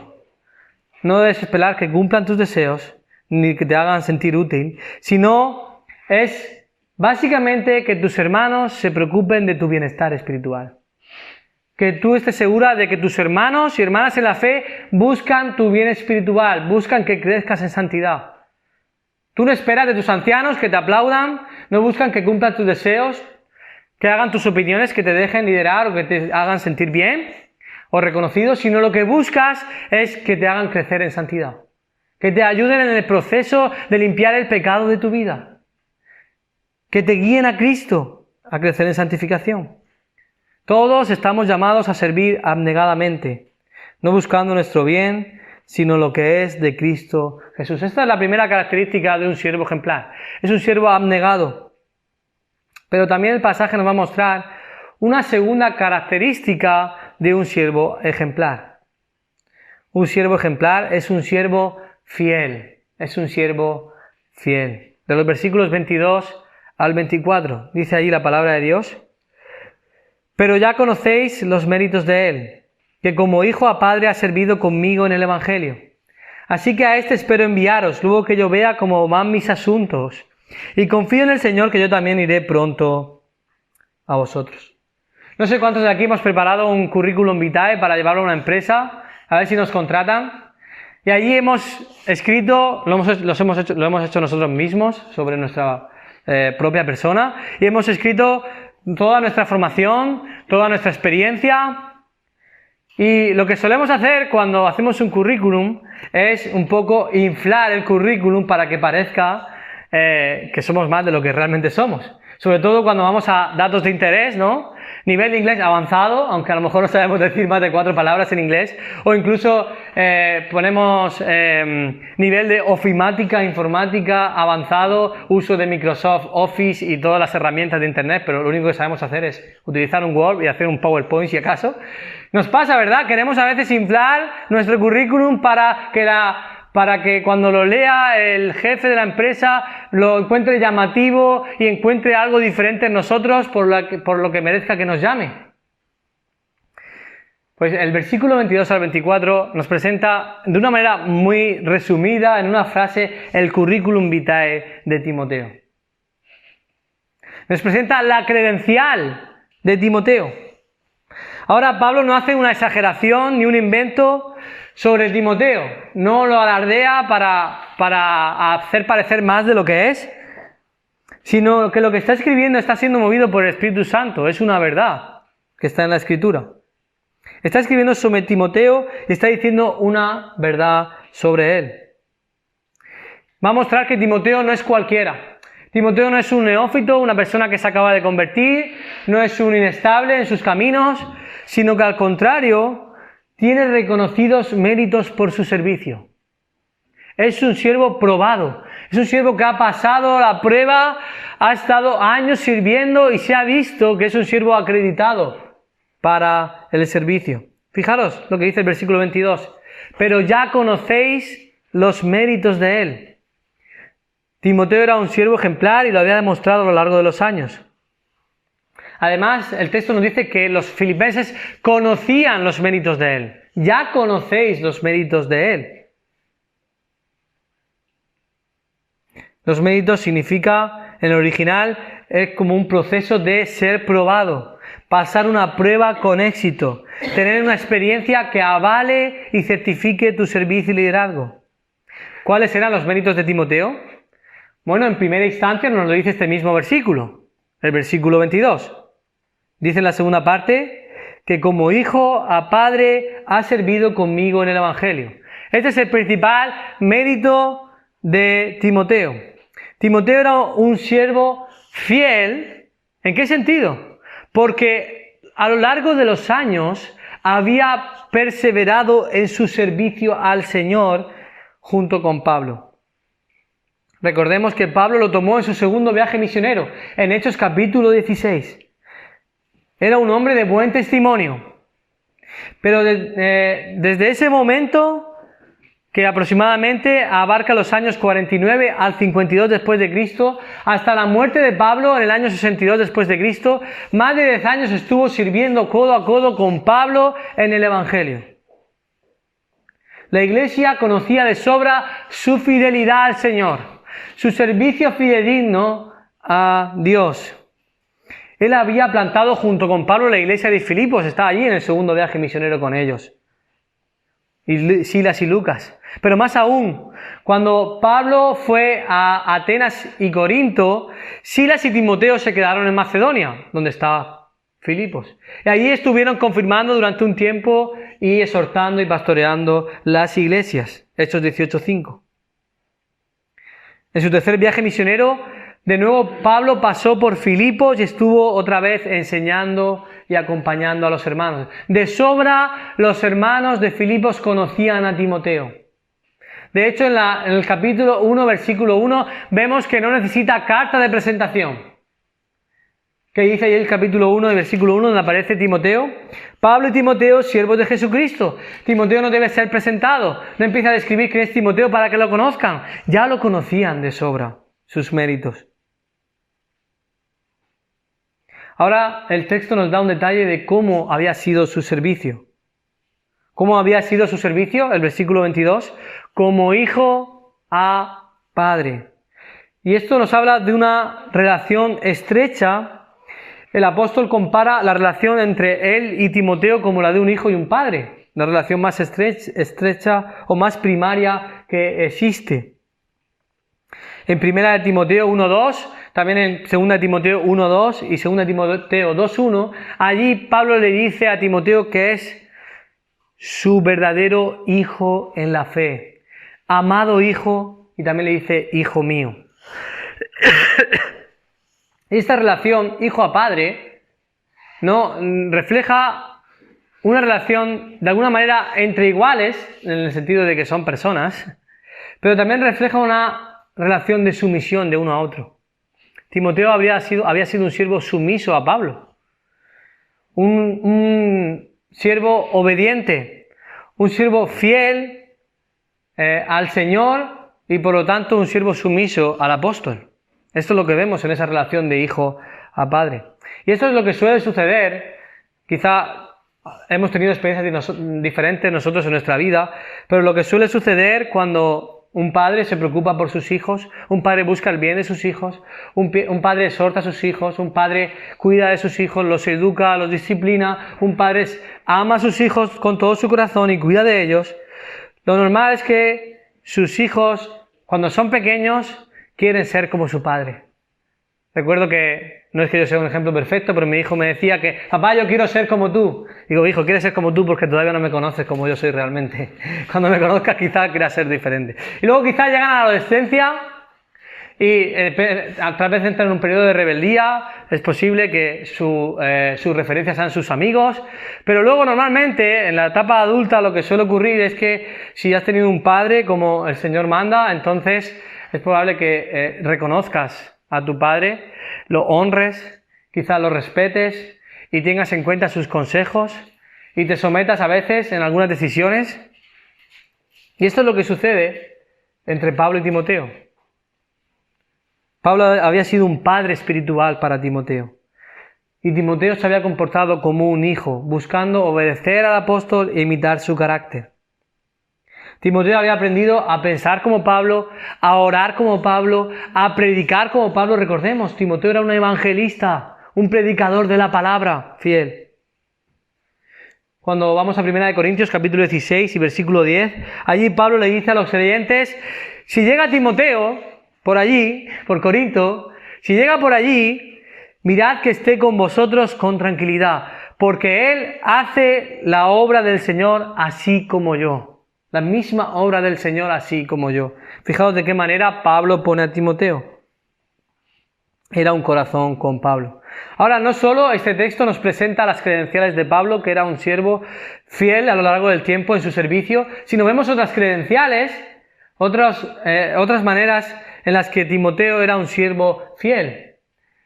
No debes esperar que cumplan tus deseos, ni que te hagan sentir útil, sino es básicamente que tus hermanos se preocupen de tu bienestar espiritual. Que tú estés segura de que tus hermanos y hermanas en la fe buscan tu bien espiritual, buscan que crezcas en santidad. Tú no esperas de tus ancianos que te aplaudan, no buscan que cumplan tus deseos, que hagan tus opiniones, que te dejen liderar o que te hagan sentir bien o reconocido, sino lo que buscas es que te hagan crecer en santidad, que te ayuden en el proceso de limpiar el pecado de tu vida, que te guíen a Cristo a crecer en santificación. Todos estamos llamados a servir abnegadamente, no buscando nuestro bien, sino lo que es de Cristo Jesús. Esta es la primera característica de un siervo ejemplar. Es un siervo abnegado. Pero también el pasaje nos va a mostrar una segunda característica de un siervo ejemplar. Un siervo ejemplar es un siervo fiel. Es un siervo fiel. De los versículos 22 al 24, dice allí la palabra de Dios: pero ya conocéis los méritos de él, que como hijo a padre ha servido conmigo en el Evangelio. Así que a este espero enviaros, luego que yo vea cómo van mis asuntos. Y confío en el Señor que yo también iré pronto a vosotros. No sé cuántos de aquí hemos preparado un currículum vitae para llevarlo a una empresa, a ver si nos contratan. Y allí hemos escrito, lo hemos hecho nosotros mismos sobre nuestra propia persona, y hemos escrito toda nuestra formación, toda nuestra experiencia. Y lo que solemos hacer cuando hacemos un currículum es un poco inflar el currículum para que parezca que somos más de lo que realmente somos. Sobre todo cuando vamos a datos de interés, ¿no? Nivel de inglés avanzado, aunque a lo mejor no sabemos decir más de 4 palabras en inglés, o incluso ponemos nivel de ofimática, informática avanzado, uso de Microsoft Office y todas las herramientas de Internet, pero lo único que sabemos hacer es utilizar un Word y hacer un PowerPoint si acaso. Nos pasa, ¿verdad? Queremos a veces inflar nuestro currículum para que cuando lo lea el jefe de la empresa lo encuentre llamativo y encuentre algo diferente en nosotros por lo que merezca que nos llame. Pues el versículo 22 al 24 nos presenta de una manera muy resumida, en una frase, el currículum vitae de Timoteo. Nos presenta la credencial de Timoteo. Ahora Pablo no hace una exageración ni un invento sobre Timoteo, no lo alardea para hacer parecer más de lo que es, sino que lo que está escribiendo está siendo movido por el Espíritu Santo, es una verdad que está en la Escritura. Está escribiendo sobre Timoteo y está diciendo una verdad sobre él. Va a mostrar que Timoteo no es cualquiera. Timoteo no es un neófito, una persona que se acaba de convertir, no es un inestable en sus caminos, sino que al contrario, tiene reconocidos méritos por su servicio. Es un siervo probado, es un siervo que ha pasado la prueba, ha estado años sirviendo y se ha visto que es un siervo acreditado para el servicio. Fijaros lo que dice el versículo 22. Pero ya conocéis los méritos de él. Timoteo era un siervo ejemplar y lo había demostrado a lo largo de los años. Además, el texto nos dice que los filipenses conocían los méritos de él. Ya conocéis los méritos de él. Los méritos significa, en el original, es como un proceso de ser probado, pasar una prueba con éxito, tener una experiencia que avale y certifique tu servicio y liderazgo. ¿Cuáles eran los méritos de Timoteo? Bueno, en primera instancia nos lo dice este mismo versículo, el versículo 22. Dice en la segunda parte que como hijo a padre ha servido conmigo en el Evangelio. Este es el principal mérito de Timoteo. Timoteo era un siervo fiel. ¿En qué sentido? Porque a lo largo de los años había perseverado en su servicio al Señor junto con Pablo. Recordemos que Pablo lo tomó en su segundo viaje misionero, en Hechos capítulo 16. Era un hombre de buen testimonio. Pero desde ese momento, que aproximadamente abarca los años 49 al 52 después de Cristo, hasta la muerte de Pablo en el año 62 después de Cristo, más de 10 años estuvo sirviendo codo a codo con Pablo en el Evangelio. La iglesia conocía de sobra su fidelidad al Señor, su servicio fidedigno a Dios. Él había plantado junto con Pablo la iglesia de Filipos, estaba allí en el segundo viaje misionero con ellos. Y Silas y Lucas. Pero más aún, cuando Pablo fue a Atenas y Corinto, Silas y Timoteo se quedaron en Macedonia, donde estaba Filipos. Y allí estuvieron confirmando durante un tiempo y exhortando y pastoreando las iglesias. Hechos 18:5. En su tercer viaje misionero, de nuevo Pablo pasó por Filipos y estuvo otra vez enseñando y acompañando a los hermanos. De sobra los hermanos de Filipos conocían a Timoteo. De hecho, en el capítulo 1, versículo 1, vemos que no necesita carta de presentación. ¿Qué dice ahí el capítulo 1, versículo 1, donde aparece Timoteo? Pablo y Timoteo, siervos de Jesucristo. Timoteo no debe ser presentado. No empieza a describir quién es Timoteo para que lo conozcan. Ya lo conocían de sobra, sus méritos. Ahora el texto nos da un detalle de cómo había sido su servicio. ¿Cómo había sido su servicio? El versículo 22. Como hijo a padre. Y esto nos habla de una relación estrecha. El apóstol compara la relación entre él y Timoteo como la de un hijo y un padre. La relación más estrecha o más primaria que existe. En 1 Timoteo 1:2, también en 2 Timoteo 1:2 y 2 Timoteo 2:1, allí Pablo le dice a Timoteo que es su verdadero hijo en la fe. Amado hijo, y también le dice hijo mío. Esta relación hijo a padre ¿no? Refleja una relación de alguna manera entre iguales, en el sentido de que son personas, pero también refleja una relación de sumisión de uno a otro. Timoteo había sido un siervo sumiso a Pablo, un siervo obediente, un siervo fiel al Señor y por lo tanto un siervo sumiso al apóstol. Esto es lo que vemos en esa relación de hijo a padre. Y esto es lo que suele suceder, quizá hemos tenido experiencias diferentes nosotros en nuestra vida, pero lo que suele suceder cuando un padre se preocupa por sus hijos, un padre busca el bien de sus hijos, un padre exhorta a sus hijos, un padre cuida de sus hijos, los educa, los disciplina, un padre ama a sus hijos con todo su corazón y cuida de ellos. Lo normal es que sus hijos, cuando son pequeños, quieren ser como su padre. Recuerdo que, no es que yo sea un ejemplo perfecto, pero mi hijo me decía que, papá, yo quiero ser como tú. Digo, hijo, quieres ser como tú porque todavía no me conoces como yo soy realmente. Cuando me conozcas quizás quieras ser diferente. Y luego quizás llegan a la adolescencia y tal vez entran en un periodo de rebeldía. Es posible que sus referencias sean sus amigos. Pero luego normalmente en la etapa adulta lo que suele ocurrir es que si has tenido un padre como el Señor manda, entonces es probable que reconozcas a tu padre, lo honres, quizás lo respetes y tengas en cuenta sus consejos y te sometas a veces en algunas decisiones. Y esto es lo que sucede entre Pablo y Timoteo. Pablo había sido un padre espiritual para Timoteo y Timoteo se había comportado como un hijo, buscando obedecer al apóstol e imitar su carácter. Timoteo había aprendido a pensar como Pablo, a orar como Pablo, a predicar como Pablo. Recordemos, Timoteo era un evangelista, un predicador de la palabra fiel. Cuando vamos a 1 Corintios capítulo 16 y versículo 10, allí Pablo le dice a los creyentes, si llega Timoteo por allí, por Corinto, si llega por allí, mirad que esté con vosotros con tranquilidad, porque él hace la obra del Señor así como yo. La misma obra del Señor así como yo. Fijaos de qué manera Pablo pone a Timoteo. Era un corazón con Pablo. Ahora, no solo este texto nos presenta las credenciales de Pablo, que era un siervo fiel a lo largo del tiempo en su servicio, sino vemos otras credenciales, otras maneras en las que Timoteo era un siervo fiel.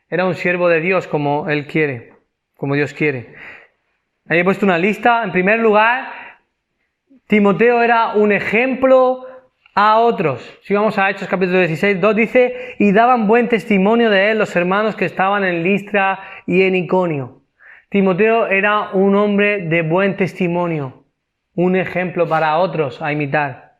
Era un siervo de Dios como él quiere, como Dios quiere. Ahí he puesto una lista. En primer lugar, Timoteo era un ejemplo a otros. Si vamos a Hechos capítulo 16, 2 dice, y daban buen testimonio de él los hermanos que estaban en Listra y en Iconio. Timoteo era un hombre de buen testimonio, un ejemplo para otros a imitar.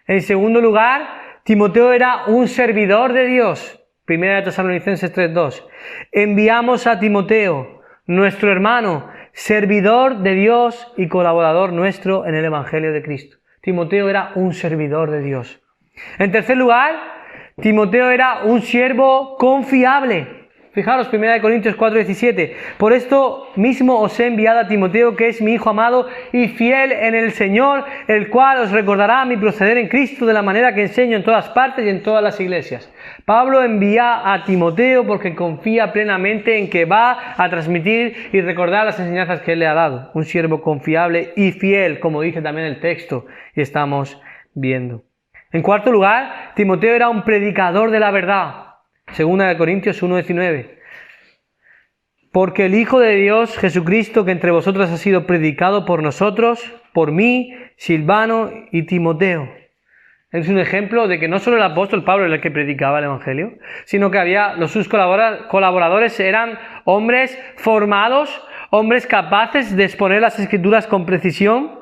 En segundo lugar, Timoteo era un servidor de Dios. 1 Tesalonicenses 3:2. Enviamos a Timoteo, nuestro hermano, servidor de Dios y colaborador nuestro en el Evangelio de Cristo. Timoteo era un servidor de Dios. En tercer lugar, Timoteo era un siervo confiable. Fijaros, 1 Corintios 4:17. Por esto mismo os he enviado a Timoteo, que es mi hijo amado y fiel en el Señor, el cual os recordará mi proceder en Cristo de la manera que enseño en todas partes y en todas las iglesias. Pablo envía a Timoteo porque confía plenamente en que va a transmitir y recordar las enseñanzas que él le ha dado. Un siervo confiable y fiel, como dice también el texto, y estamos viendo. En cuarto lugar, Timoteo era un predicador de la verdad. 2 Corintios 1:19. Porque el Hijo de Dios, Jesucristo, que entre vosotros ha sido predicado por nosotros, por mí, Silvano y Timoteo. Es un ejemplo de que no solo el apóstol Pablo era el que predicaba el Evangelio, sino que sus colaboradores eran hombres formados, hombres capaces de exponer las Escrituras con precisión.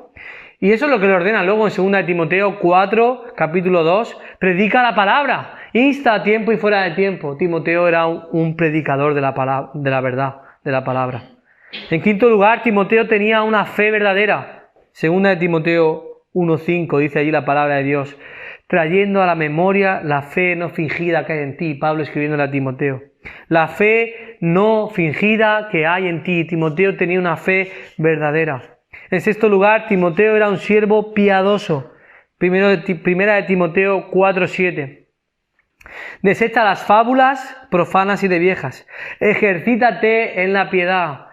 Y eso es lo que le ordena luego en 2 Timoteo 4, capítulo 2, predica la palabra, insta a tiempo y fuera de tiempo. Timoteo era un predicador de la verdad, de la palabra. En quinto lugar, Timoteo tenía una fe verdadera. 2 Timoteo 1:5 dice allí la palabra de Dios, trayendo a la memoria la fe no fingida que hay en ti. Pablo escribiéndole a Timoteo. La fe no fingida que hay en ti. Timoteo tenía una fe verdadera. En sexto lugar, Timoteo era un siervo piadoso. Primera de Timoteo 4:7. Desecha las fábulas profanas y de viejas. Ejercítate en la piedad.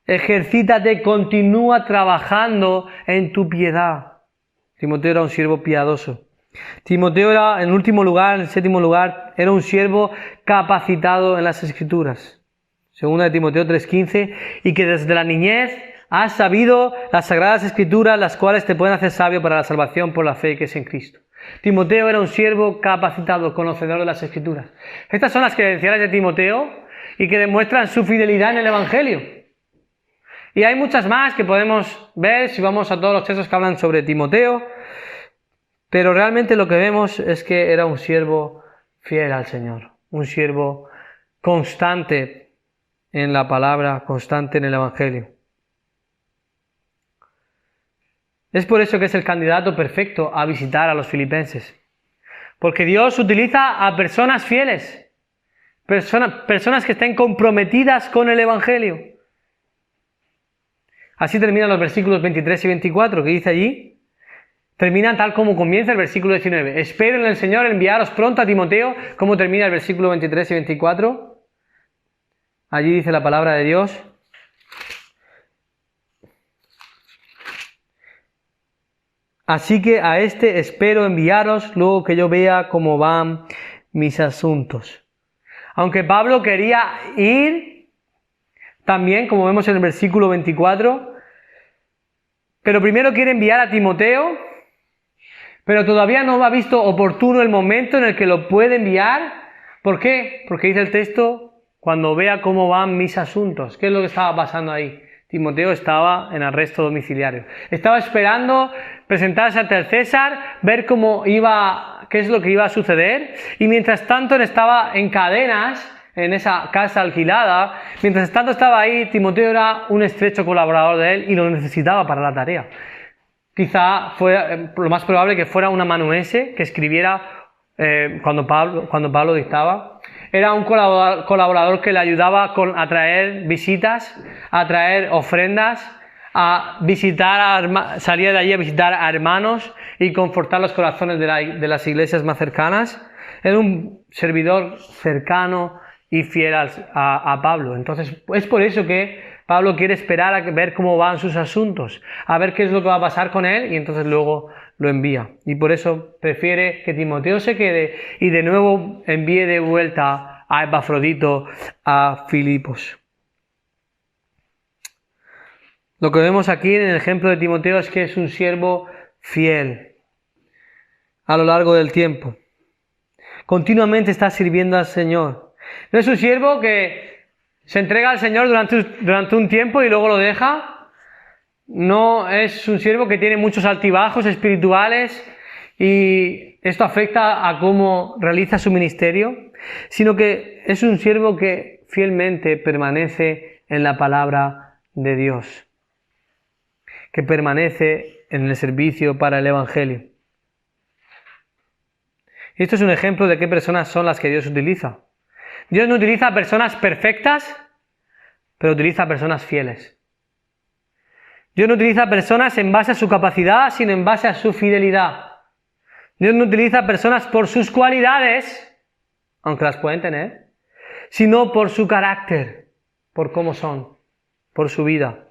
Ejercítate, continúa trabajando en tu piedad. Timoteo era un siervo piadoso. Timoteo era, en último lugar, en séptimo lugar, era un siervo capacitado en las Escrituras. Segunda de Timoteo 3:15, y que desde la niñez has sabido las Sagradas Escrituras, las cuales te pueden hacer sabio para la salvación por la fe que es en Cristo. Timoteo era un siervo capacitado, conocedor de las Escrituras. Estas son las credenciales de Timoteo y que demuestran su fidelidad en el Evangelio. Y hay muchas más que podemos ver si vamos a todos los textos que hablan sobre Timoteo, pero realmente lo que vemos es que era un siervo fiel al Señor, un siervo constante en la palabra, constante en el Evangelio. Es por eso que es el candidato perfecto a visitar a los filipenses. Porque Dios utiliza a personas fieles, personas que estén comprometidas con el Evangelio. Así terminan los versículos 23 y 24, que dice allí. Terminan tal como comienza el versículo 19. Espero en el Señor enviaros pronto a Timoteo. ¿Cómo termina el versículo 23 y 24? Allí dice la palabra de Dios. Así que a este espero enviaros luego que yo vea cómo van mis asuntos. Aunque Pablo quería ir también, como vemos en el versículo 24, pero primero quiere enviar a Timoteo, pero todavía no ha visto oportuno el momento en el que lo puede enviar. ¿Por qué? Porque dice el texto, cuando vea cómo van mis asuntos. ¿Qué es lo que estaba pasando ahí? Timoteo estaba en arresto domiciliario. Estaba esperando presentarse ante el César, ver qué es lo que iba a suceder, y mientras tanto él estaba en cadenas en esa casa alquilada. Mientras tanto estaba ahí, Timoteo era un estrecho colaborador de él y lo necesitaba para la tarea. Quizá fue lo más probable que fuera un amanuense que escribiera cuando Pablo dictaba. Era un colaborador que le ayudaba a traer visitas, a traer ofrendas, salía de allí a visitar a hermanos y confortar los corazones de las iglesias más cercanas. Era un servidor cercano y fiel a Pablo. Entonces, es por eso que Pablo quiere esperar a ver cómo van sus asuntos, a ver qué es lo que va a pasar con él, y entonces luego lo envía. Y por eso prefiere que Timoteo se quede y de nuevo envíe de vuelta a Epafrodito a Filipos. Lo que vemos aquí en el ejemplo de Timoteo es que es un siervo fiel a lo largo del tiempo. Continuamente está sirviendo al Señor. No es un siervo que se entrega al Señor durante un tiempo y luego lo deja. No es un siervo que tiene muchos altibajos espirituales y esto afecta a cómo realiza su ministerio, sino que es un siervo que fielmente permanece en la palabra de Dios, que permanece en el servicio para el Evangelio. Y esto es un ejemplo de qué personas son las que Dios utiliza. Dios no utiliza personas perfectas, pero utiliza personas fieles. Dios no utiliza personas en base a su capacidad, sino en base a su fidelidad. Dios no utiliza personas por sus cualidades, aunque las pueden tener, sino por su carácter, por cómo son, por su vida.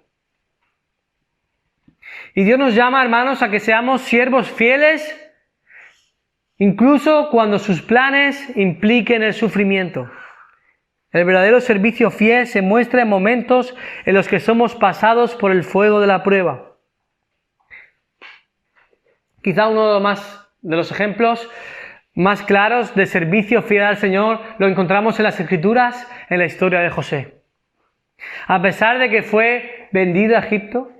Y Dios nos llama, hermanos, a que seamos siervos fieles, incluso cuando sus planes impliquen el sufrimiento. El verdadero servicio fiel se muestra en momentos en los que somos pasados por el fuego de la prueba. Quizá uno de los ejemplos más claros de servicio fiel al Señor lo encontramos en las Escrituras, en la historia de José. A pesar de que fue vendido a Egipto,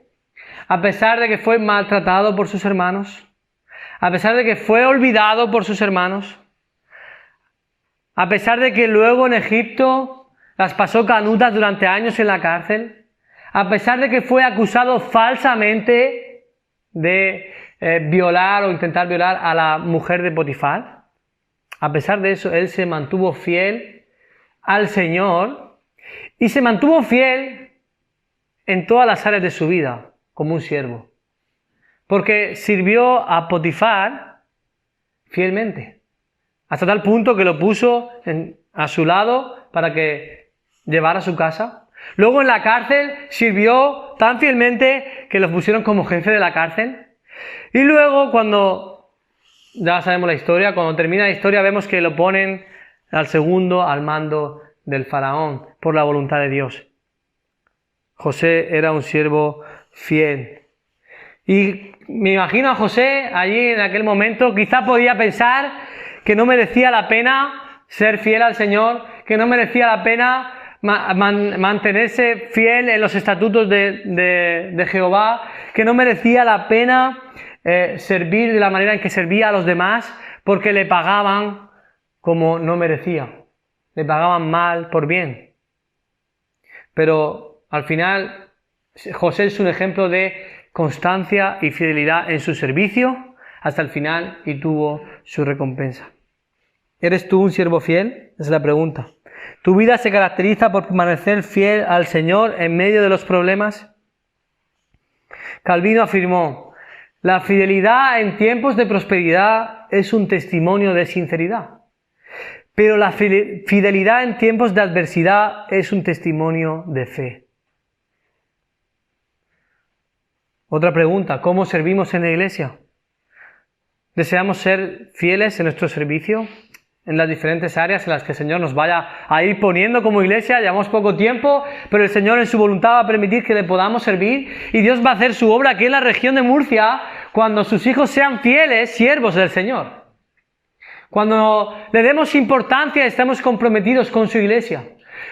a pesar de que fue maltratado por sus hermanos, a pesar de que fue olvidado por sus hermanos, a pesar de que luego en Egipto las pasó canutas durante años en la cárcel, a pesar de que fue acusado falsamente de violar o intentar violar a la mujer de Potifar, a pesar de eso él se mantuvo fiel al Señor y se mantuvo fiel en todas las áreas de su vida como un siervo, porque sirvió a Potifar fielmente. Hasta tal punto que lo puso a su lado para que llevara a su casa. Luego en la cárcel sirvió tan fielmente que lo pusieron como jefe de la cárcel. Y luego cuando, ya sabemos la historia, cuando termina la historia vemos que lo ponen al segundo al mando del faraón por la voluntad de Dios. José era un siervo fiel. Y me imagino a José allí en aquel momento, quizá podía pensar que no merecía la pena ser fiel al Señor, que no merecía la pena mantenerse fiel en los estatutos de Jehová, que no merecía la pena servir de la manera en que servía a los demás, porque le pagaban como no merecía, le pagaban mal por bien. Pero al final José es un ejemplo de constancia y fidelidad en su servicio hasta el final y tuvo su recompensa. ¿Eres tú un siervo fiel? Es la pregunta. ¿Tu vida se caracteriza por permanecer fiel al Señor en medio de los problemas? Calvino afirmó: la fidelidad en tiempos de prosperidad es un testimonio de sinceridad, pero la fidelidad en tiempos de adversidad es un testimonio de fe. Otra pregunta: ¿cómo servimos en la iglesia? ¿Deseamos ser fieles en nuestro servicio? En las diferentes áreas en las que el Señor nos vaya a ir poniendo como iglesia. Llevamos poco tiempo, pero el Señor en su voluntad va a permitir que le podamos servir. Y Dios va a hacer su obra aquí en la región de Murcia cuando sus hijos sean fieles siervos del Señor. Cuando le demos importancia y estemos comprometidos con su iglesia.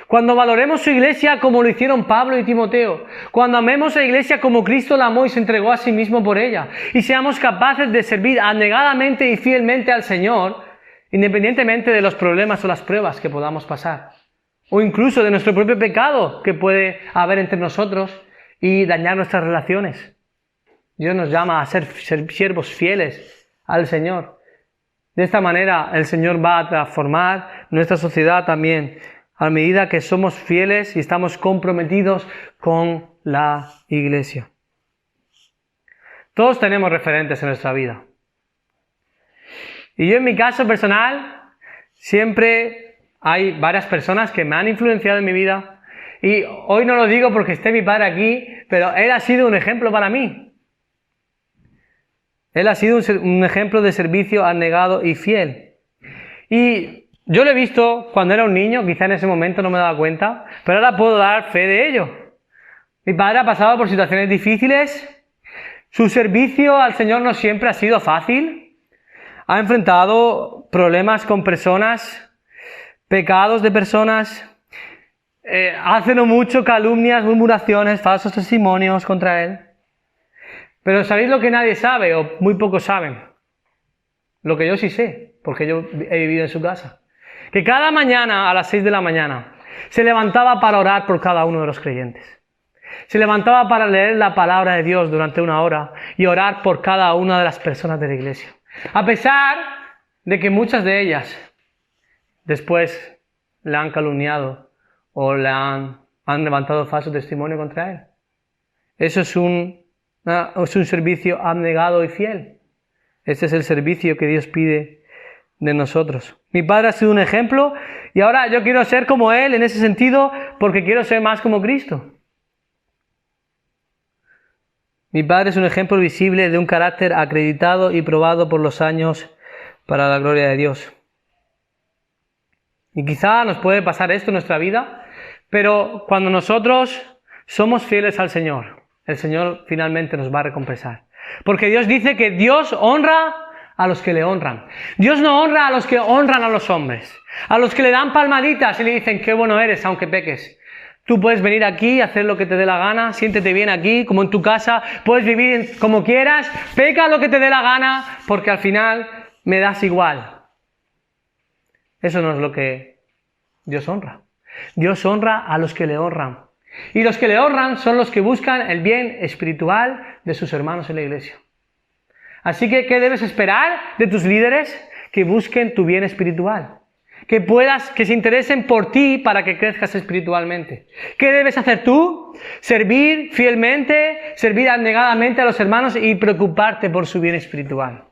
Cuando valoremos su iglesia como lo hicieron Pablo y Timoteo. Cuando amemos a la iglesia como Cristo la amó y se entregó a sí mismo por ella. Y seamos capaces de servir abnegadamente y fielmente al Señor, independientemente de los problemas o las pruebas que podamos pasar. O incluso de nuestro propio pecado que puede haber entre nosotros y dañar nuestras relaciones. Dios nos llama a ser siervos fieles al Señor. De esta manera el Señor va a transformar nuestra sociedad también, a medida que somos fieles y estamos comprometidos con la iglesia. Todos tenemos referentes en nuestra vida. Y yo en mi caso personal, siempre hay varias personas que me han influenciado en mi vida. Y hoy no lo digo porque esté mi padre aquí, pero él ha sido un ejemplo para mí. Él ha sido un ejemplo de servicio abnegado y fiel. Y yo lo he visto cuando era un niño, quizá en ese momento no me daba cuenta, pero ahora puedo dar fe de ello. Mi padre ha pasado por situaciones difíciles. Su servicio al Señor no siempre ha sido fácil. Ha enfrentado problemas con personas, pecados de personas, hace no mucho calumnias, murmuraciones, falsos testimonios contra él. Pero ¿sabéis lo que nadie sabe o muy pocos saben? Lo que yo sí sé, porque yo he vivido en su casa. Que cada mañana a las 6 de la mañana se levantaba para orar por cada uno de los creyentes. Se levantaba para leer la palabra de Dios durante 1 hora y orar por cada una de las personas de la iglesia. A pesar de que muchas de ellas después le han calumniado o le han levantado falso testimonio contra él. Eso es un servicio abnegado y fiel. Este es el servicio que Dios pide de nosotros. Mi padre ha sido un ejemplo y ahora yo quiero ser como él en ese sentido porque quiero ser más como Cristo. Mi padre es un ejemplo visible de un carácter acreditado y probado por los años para la gloria de Dios. Y quizá nos puede pasar esto en nuestra vida, pero cuando nosotros somos fieles al Señor, el Señor finalmente nos va a recompensar. Porque Dios dice que Dios honra a los que le honran. Dios no honra a los que honran a los hombres, a los que le dan palmaditas y le dicen qué bueno eres aunque peques. Tú puedes venir aquí, hacer lo que te dé la gana, siéntete bien aquí, como en tu casa, puedes vivir como quieras, peca lo que te dé la gana, porque al final me das igual. Eso no es lo que Dios honra. Dios honra a los que le honran. Y los que le honran son los que buscan el bien espiritual de sus hermanos en la iglesia. Así que, ¿qué debes esperar de tus líderes? Que busquen tu bien espiritual. Que se interesen por ti para que crezcas espiritualmente. ¿Qué debes hacer tú? Servir fielmente, servir abnegadamente a los hermanos y preocuparte por su bien espiritual.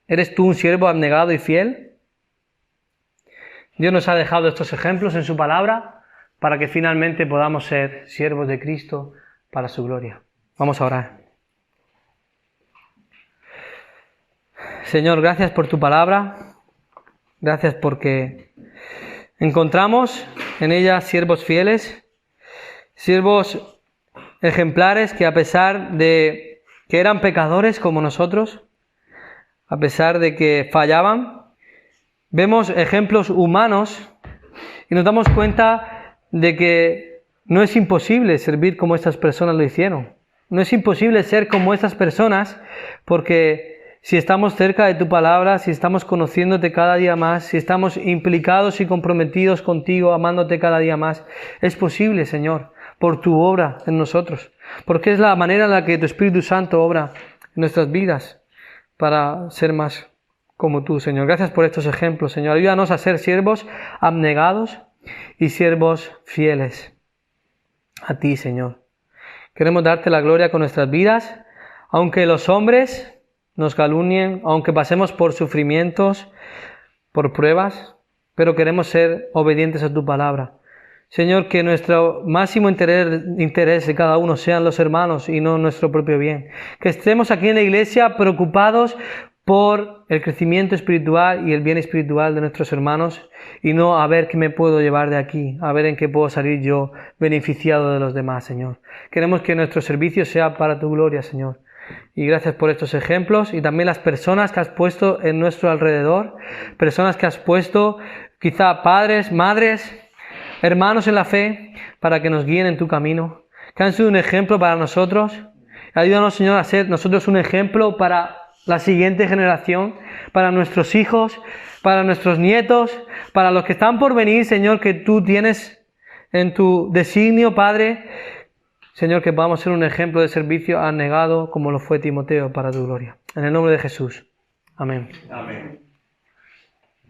¿Eres tú un siervo abnegado y fiel? Dios nos ha dejado estos ejemplos en su palabra para que finalmente podamos ser siervos de Cristo para su gloria. Vamos a orar. Señor, gracias por tu palabra. Gracias porque encontramos en ella siervos fieles, siervos ejemplares que a pesar de que eran pecadores como nosotros, a pesar de que fallaban, vemos ejemplos humanos y nos damos cuenta de que no es imposible servir como estas personas lo hicieron. No es imposible ser como estas personas porque si estamos cerca de tu palabra, si estamos conociéndote cada día más, si estamos implicados y comprometidos contigo, amándote cada día más, es posible, Señor, por tu obra en nosotros. Porque es la manera en la que tu Espíritu Santo obra en nuestras vidas para ser más como tú, Señor. Gracias por estos ejemplos, Señor. Ayúdanos a ser siervos abnegados y siervos fieles a ti, Señor. Queremos darte la gloria con nuestras vidas, aunque los hombres nos calumnien, aunque pasemos por sufrimientos, por pruebas, pero queremos ser obedientes a tu palabra. Señor, que nuestro máximo interés de cada uno sean los hermanos y no nuestro propio bien. Que estemos aquí en la iglesia preocupados por el crecimiento espiritual y el bien espiritual de nuestros hermanos y no a ver qué me puedo llevar de aquí, a ver en qué puedo salir yo beneficiado de los demás, Señor. Queremos que nuestro servicio sea para tu gloria, Señor. Y gracias por estos ejemplos y también las personas que has puesto en nuestro alrededor, personas que has puesto, quizá padres, madres, hermanos en la fe, para que nos guíen en tu camino, que han sido un ejemplo para nosotros. Ayúdanos, Señor, a ser nosotros un ejemplo para la siguiente generación, para nuestros hijos, para nuestros nietos, para los que están por venir, Señor, que tú tienes en tu designio, Padre. Señor, que podamos ser un ejemplo de servicio abnegado como lo fue Timoteo para tu gloria. En el nombre de Jesús. Amén. Amén.